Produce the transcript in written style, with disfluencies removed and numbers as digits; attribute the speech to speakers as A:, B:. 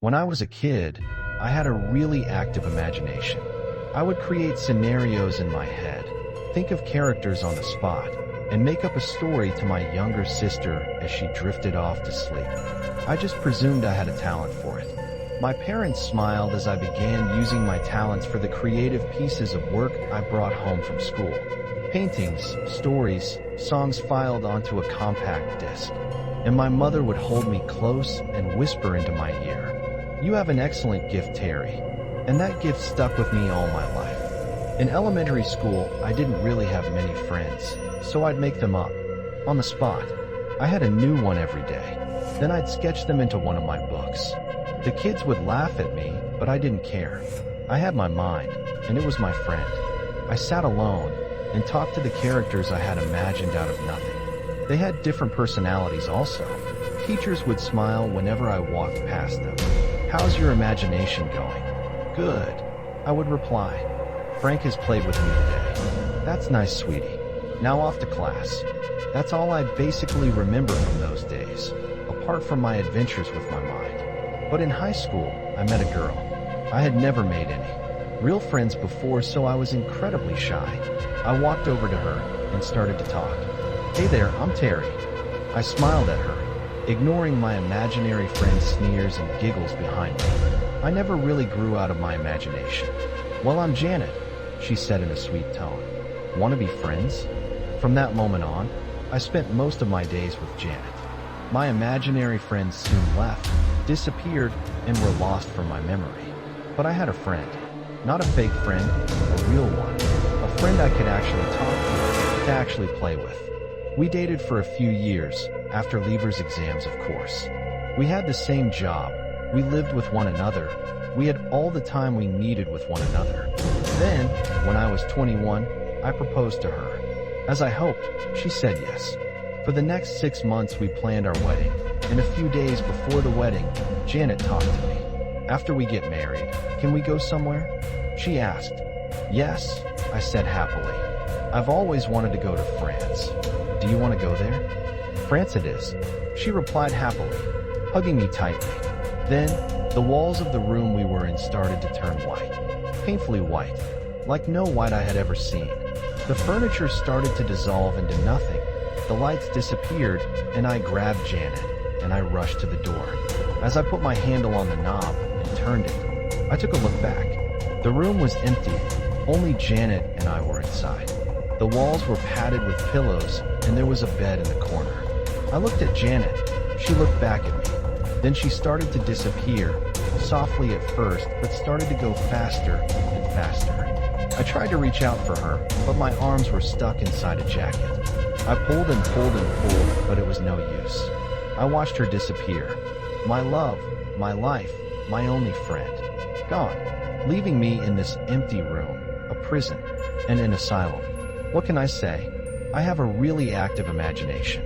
A: When I was a kid, I had a really active imagination. I would create scenarios in my head, think of characters on the spot, and make up a story to my younger sister as she drifted off to sleep. I just presumed I had a talent for it. My parents smiled as I began using my talents for the creative pieces of work I brought home from school. Paintings, stories, songs filed onto a compact disc. And my mother would hold me close and whisper into my ear, "You have an excellent gift, Terry." And that gift stuck with me all my life. In elementary school, I didn't really have many friends, so I'd make them up, on the spot. I had a new one every day. Then I'd sketch them into one of my books. The kids would laugh at me, but I didn't care. I had my mind, and it was my friend. I sat alone and talked to the characters I had imagined out of nothing. They had different personalities also. Teachers would smile whenever I walked past them. "How's your imagination going?" "Good," I would reply. "Frank has played with me today." "That's nice, sweetie. Now off to class." That's all I basically remember from those days, apart from my adventures with my mind. But in high school, I met a girl. I had never made any real friends before, so I was incredibly shy. I walked over to her and started to talk. "Hey there, I'm Terry." I smiled at her, ignoring my imaginary friend's sneers and giggles behind me. I never really grew out of my imagination. "Well, I'm Janet," she said in a sweet tone. "Want to be friends?" From that moment on, I spent most of my days with Janet. My imaginary friends soon left, disappeared, and were lost from my memory. But I had a friend. Not a fake friend, a real one. A friend I could actually talk to actually play with. We dated for a few years, after leavers exams, of course. We had the same job. We lived with one another. We had all the time we needed with one another. Then, when I was 21, I proposed to her. As I hoped, she said yes. For the next 6 months, we planned our wedding. And a few days before the wedding, Janet talked to me. "After we get married, can we go somewhere?" she asked. "Yes," I said happily. "I've always wanted to go to France. Do you want to go there?" "France it is," she replied happily, hugging me tightly. Then, the walls of the room we were in started to turn white. Painfully white, like no white I had ever seen. The furniture started to dissolve into nothing. The lights disappeared, and I grabbed Janet, and I rushed to the door. As I put my handle on the knob and turned it, I took a look back. The room was empty. Only Janet and I were inside. The walls were padded with pillows, and there was a bed in the corner. I looked at Janet. She looked back at me. Then she started to disappear, softly at first, but started to go faster and faster. I tried to reach out for her, but my arms were stuck inside a jacket. I pulled and pulled and pulled, but it was no use. I watched her disappear. My love, my life, my only friend. Gone, leaving me in this empty room, a prison, and an asylum. What can I say? I have a really active imagination.